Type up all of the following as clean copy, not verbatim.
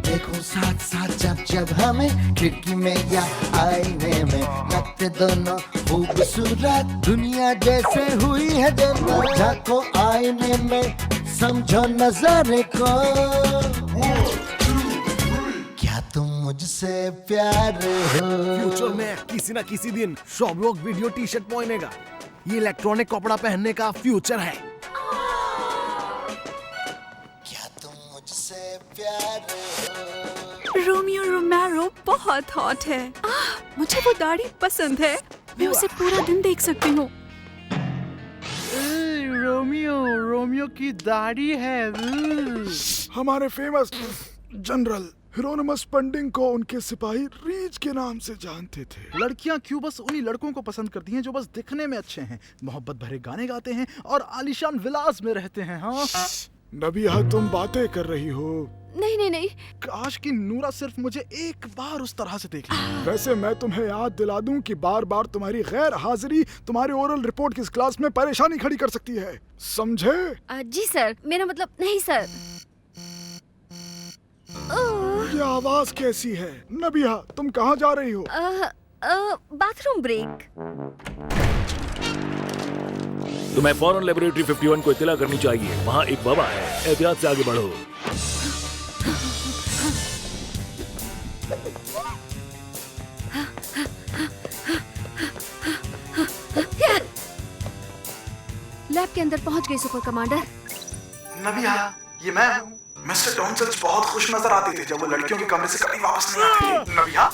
देखो साथ साथ जब जब हमें खिड़की में या आईने में लगते दोनों खूबसूरत, दुनिया जैसे हुई है जन्नत। झांको आईने में समझो नजारे को, क्या तुम मुझसे प्यार हो? फ्यूचर में किसी ना किसी दिन सब लोग वीडियो टी शर्ट पहनेगा। ये इलेक्ट्रॉनिक कपड़ा पहनने का फ्यूचर है। क्या तुम मुझसे प्यार हो? रोमियो रोमेरो बहुत हॉट है। मुझे वो दाढ़ी पसंद है। मैं उसे पूरा दिन देख सकती हूँ। रोमियो की दाढ़ी है। हमारे फेमस जनरल हिरोनिमस पंडिंग को उनके सिपाही रीच के नाम से जानते थे। लड़कियां क्यों बस उन्हीं लड़कों को पसंद करती हैं जो बस दिखने में अच्छे हैं, मोहब्बत भरे गाने गाते हैं और आलीशान विलास में रहते हैं। हाँ नबिया, तुम बातें कर रही हो। नहीं। काश कि नूरा सिर्फ मुझे एक बार उस तरह से देख ले। वैसे मैं तुम्हें याद दिला दूं कि बार बार तुम्हारी गैर हाजिरी तुम्हारी ओरल रिपोर्ट की इस क्लास में परेशानी खड़ी कर सकती है, समझे? जी सर, मेरा मतलब नहीं सर। ये आवाज कैसी है? नबिया, तुम कहाँ जा रही हो? Bathroom break. तुम्हें फौरन लेबोरेटरी 51 को इत्तला करनी चाहिए। वहाँ एक वबा है, एहतियात से आगे बढ़ो। लैब के अंदर पहुंच गई सुपर कमांडर। नबिया, ये मैं हूँ। मिस्टर टॉन्सल्स बहुत खुश नजर आते थे जब वो लड़कियों के कमरे से कभी वापस नहीं आते। नबिया,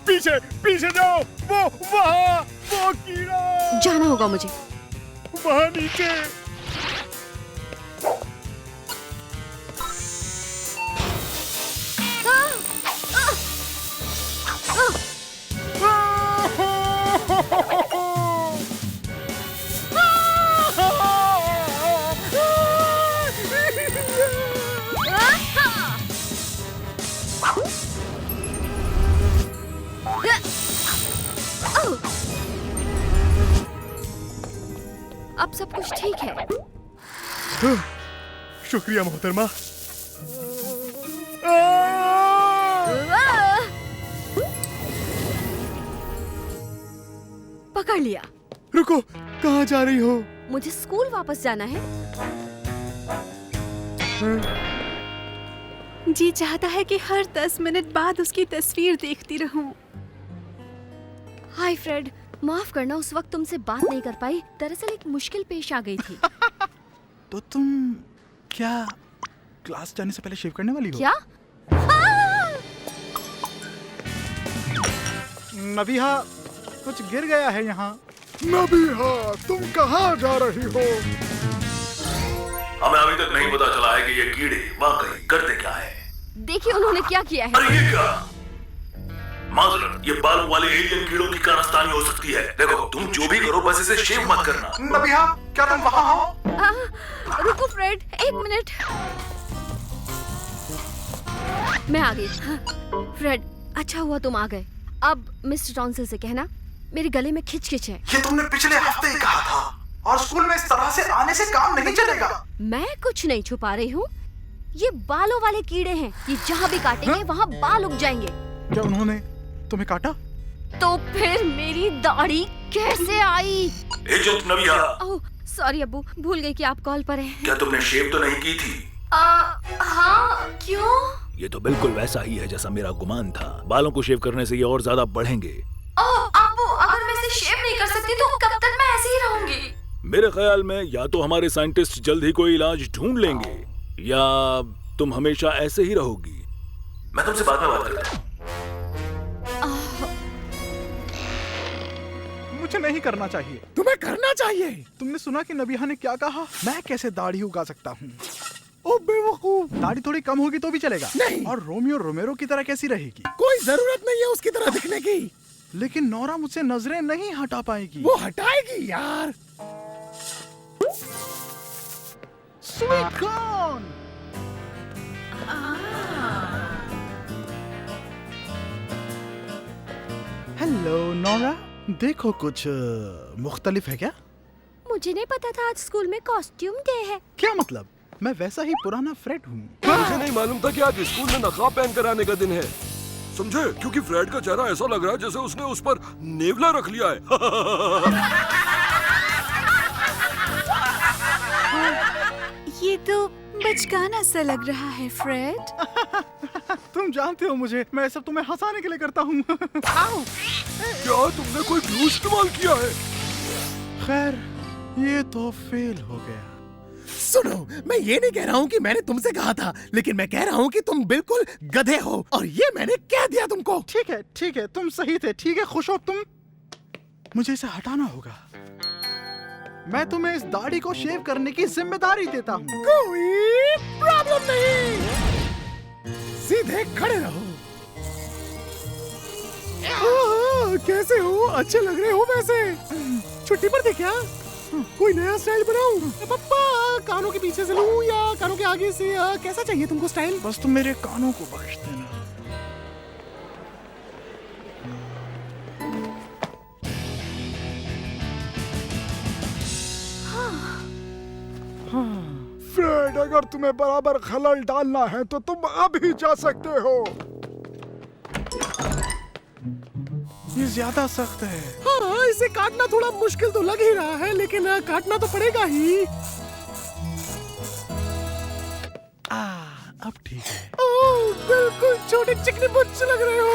पीछे पीछे जाओ। वो कीड़ा जाना होगा मुझे। वहाँ नीचे। अब सब कुछ ठीक है। शुक्रिया मोहतरमा। पकड़ लिया। रुको, कहाँ जा रही हो? मुझे स्कूल वापस जाना है। जी चाहता है कि हर 10 मिनट बाद उसकी तस्वीर देखती रहूं। हाय फ्रेड, माफ करना उस वक्त तुमसे बात नहीं कर पाई। दरअसल एक मुश्किल पेश आ गई थी। तो तुम क्या क्लास जाने से पहले शेव करने वाली हो? क्या? नबिहा, कुछ गिर गया है यहाँ। नबिया, तुम कहाँ जा रही हो? हमें अभी तक नहीं पता चला है कि ये कीड़े वाकई करते क्या है। देखिए उन्होंने क्या किया है। अरे ये क्या? माजरत, ये बालों वाले एलियन कीड़ों की कारस्तानी हो सकती है। देखो, तुम जो भी करो बस इसे शेव मत करना। नबिया, क्या तुम वहाँ हो? रुको फ्रेड, एक मिनट। मैं आ गई। फ्रेड, अच्छा हुआ तुम आ गए। अब मिस्टर टॉन्सल से कहना मेरे गले में खिच है। ये तुमने पिछले हफ्ते ही कहा था, और स्कूल में इस तरह से आने से काम नहीं चलेगा। मैं कुछ नहीं छुपा रही हूँ। ये बालों वाले कीड़े हैं। ये जहाँ भी काटेंगे वहाँ बाल उग जाएंगे। क्या उन्होंने तुम्हें काटा? तो फिर मेरी दाढ़ी कैसे आई? एजेंट नबिया। ओह सॉरी अब्बू, भूल गई कि आप कॉल पर हैं। क्या तुमने शेव तो नहीं की थी? हाँ, क्यों? ये तो बिल्कुल वैसा ही है जैसा मेरा गुमान था। बालों को शेव करने से ये और ज्यादा बढ़ेंगे। ओह अब्बू, अगर मैं इसे शेव नहीं कर सकती तो कब तक मैं ऐसे ही रहूंगी? मेरे ख्याल में या तो हमारे साइंटिस्ट जल्द ही कोई इलाज ढूंढ लेंगे या तुम हमेशा ऐसे ही रहोगी। मैं तुमसे बाद में बात करता हूँ। मुझे नहीं करना चाहिए। तुम्हें करना चाहिए। तुमने सुना कि नबिहा ने क्या कहा? मैं कैसे दाढ़ी उगा सकता हूँ? ओ बेवकूफ, दाढ़ी थोड़ी कम होगी तो भी चलेगा। नहीं। और रोमियो रोमेरो की तरह कैसी रहेगी? कोई जरूरत नहीं है उसकी तरह दिखने की। लेकिन नोरा मुझसे नजरें नहीं हटा पाएगी। वो हटाएगी यार। Sweet corn. हेलो नोरा, देखो कुछ मुख्तलिफ है क्या? मुझे नहीं पता था आज स्कूल में कॉस्ट्यूम डे है। क्या मतलब? मैं वैसा ही पुराना फ्रेड हूँ। मुझे नहीं मालूम था कि आज स्कूल में नकाब पहन कर आने का दिन है। समझे? क्योंकि फ्रेड का चेहरा ऐसा लग रहा है जैसे उसने उस पर नेवला रख लिया है। ये तो बचकाना सा लग रहा है फ्रेड। तुम जानते हो मुझे, मैं सब तुम्हें हंसाने के लिए करता हूँ। क्या तुमने कोई ग्लू इस्तेमाल किया है? खैर, ये तो फेल हो गया। सुनो, मैं ये नहीं कह रहा हूँ कि मैंने तुमसे कहा था, लेकिन मैं कह रहा हूँ कि तुम बिल्कुल गधे हो और ये मैंने कह दिया तुमको। ठीक है, तुम सही थे। ठीक है, खुश हो तुम। मुझे इसे हटाना होगा। मैं तुम्हें इस दाढ़ी को शेव करने की जिम्मेदारी देता हूँ। कोई प्रॉब्लम नहीं, सीधे खड़े रहो। कैसे हो? अच्छे लग रहे हो वैसे। छुट्टी पर थे क्या? कोई नया स्टाइल बनाऊं? पापा, कानों के पीछे से लूं या कानों के आगे से? कैसा चाहिए तुमको स्टाइल? बस तुम मेरे कानों को बख्श देना। फ्रेड, अगर तुम्हें बराबर खलल डालना है तो तुम अभी जा सकते हो। ये ज्यादा सख्त है। हाँ, इसे काटना थोड़ा मुश्किल तो लग ही रहा है, लेकिन काटना तो पड़ेगा ही। अब ठीक है। बिल्कुल छोटे चिकने बच्चे लग रहे हो,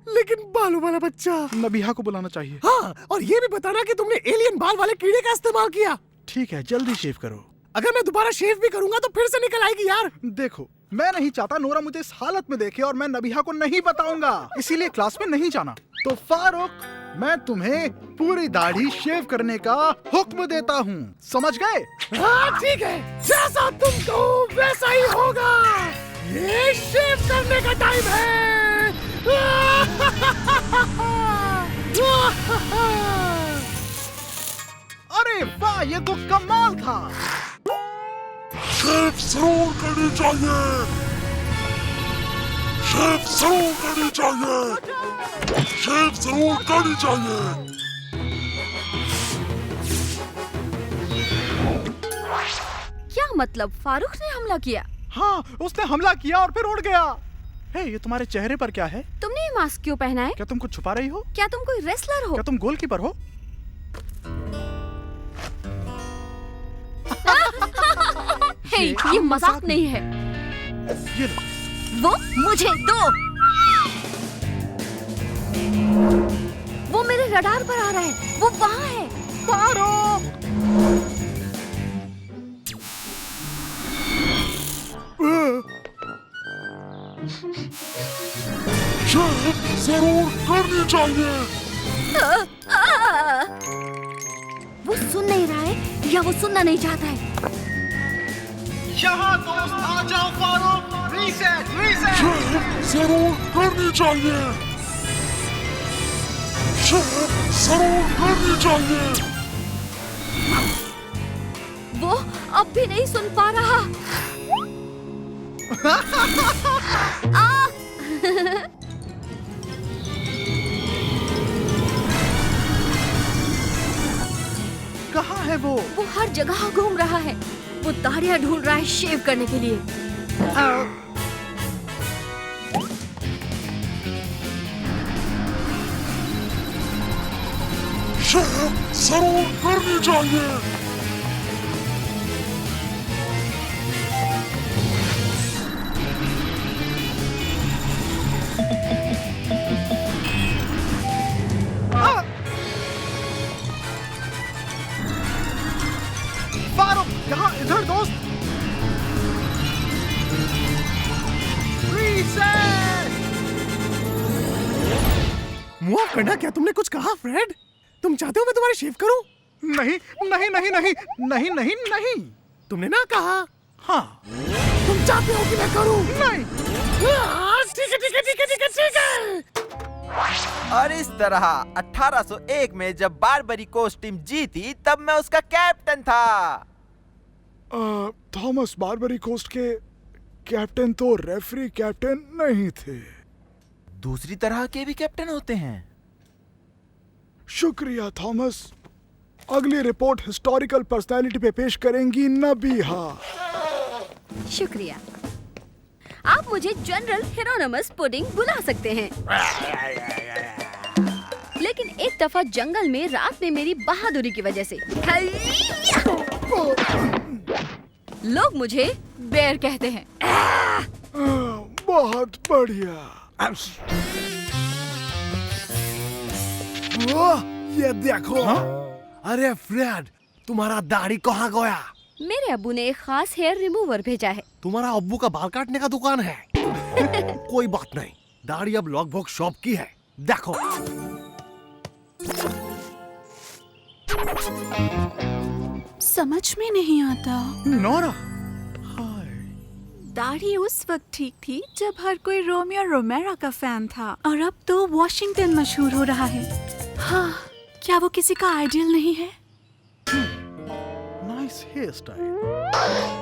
लेकिन बालों वाला बच्चा। नबीहा को बुलाना चाहिए। हाँ, और ये भी बताना कि तुमने एलियन बाल वाले कीड़े का इस्तेमाल किया। ठीक है, जल्दी शेव करो। अगर मैं दोबारा शेव भी करूंगा तो फिर से निकल आएगी यार। देखो, मैं नहीं चाहता नोरा मुझे इस हालत में देखे और मैं नबीहा को नहीं बताऊंगा, इसीलिए क्लास में नहीं जाना। तो फारूक, मैं तुम्हें पूरी दाढ़ी शेव करने का हुक्म देता हूँ, समझ गए? हाँ ठीक है, जैसा तुम कहो वैसा ही होगा। ये शेव करने का टाइम है। अरे वाह, ये तो कमाल था। शेव जरूर करनी चाहिए, शेव जरूर करनी चाहिए, शेव जरूर करनी चाहिए। क्या मतलब? फारूक ने हमला किया? हाँ, उसने हमला किया और फिर उड़ गया। हे, ये तुम्हारे चेहरे पर क्या है? तुमने ये मास्क क्यों पहना है? क्या तुम कुछ छुपा रही हो? क्या तुम कोई रेसलर हो? क्या तुम गोलकीपर हो? हे, ये मजाक नहीं है। ये लो। वो मुझे दो। वो मेरे रडार पर आ रहा है, वो वहाँ है। फारूक! शेव जरूर करनी चाहिए। वो सुन नहीं रहा है या वो सुनना नहीं चाहता है? यहाँ दोस्त आ जाओ फारूक। Reset, reset. शेव जरूर करनी चाहिए, शेव जरूर करनी चाहिए। वो अब भी नहीं सुन पा रहा। कहाँ है वो? वो हर जगह घूम रहा है। वो दाढ़ियाँ ढूंढ रहा है शेव करने के लिए। शेव जरूर करनी चाहिए। फारूक, यहाँ इधर दोस्त। रीसेट। मुआफ करना, क्या तुमने कुछ कहा फ्रेड? तुम चाहते हो मैं तुम्हारे शेव करूं? नहीं नहीं नहीं नहीं नहीं नहीं नहीं। तुमने ना कहा। हाँ। तुम चाहते हो कि मैं करूं? नहीं। ठीक है ठीक है ठीक है ठीक है ठीक है। और इस तरह 1801 में जब बारबरी कोस्ट टीम जीती तब मैं उसका कैप्टन था। थॉमस बारबरी कोस्ट के कैप्टन तो रेफरी कैप्टन नहीं थे। दूसरी तरह के भी कैप्टन होते हैं। शुक्रिया थॉमस, अगली रिपोर्ट हिस्टोरिकल पर्सनालिटी पे पेश करेंगी नबीहा। शुक्रिया। आप मुझे जनरल हिरोनिमस पुडिंग बुला सकते हैं, लेकिन एक दफा जंगल में रात में मेरी बहादुरी की वजह से लोग मुझे बेर कहते हैं। बहुत बढ़िया। ये देखो। अरे फ्रेड, तुम्हारा दाढ़ी कहाँ गया? मेरे अब्बू ने एक खास हेयर रिमूवर भेजा है। तुम्हारा अब्बू का बाल काटने का दुकान है? कोई बात नहीं, दाढ़ी अब लॉकबॉक्स शॉप की है। देखो। समझ में नहीं आता। नोरा, दाढ़ी उस वक्त ठीक थी जब हर कोई रोमियो रोमेरो का फैन था, और अब तो वॉशिंगटन मशहूर हो रहा है। हाँ, क्या वो किसी का आइडियल नहीं है? Nice hair style.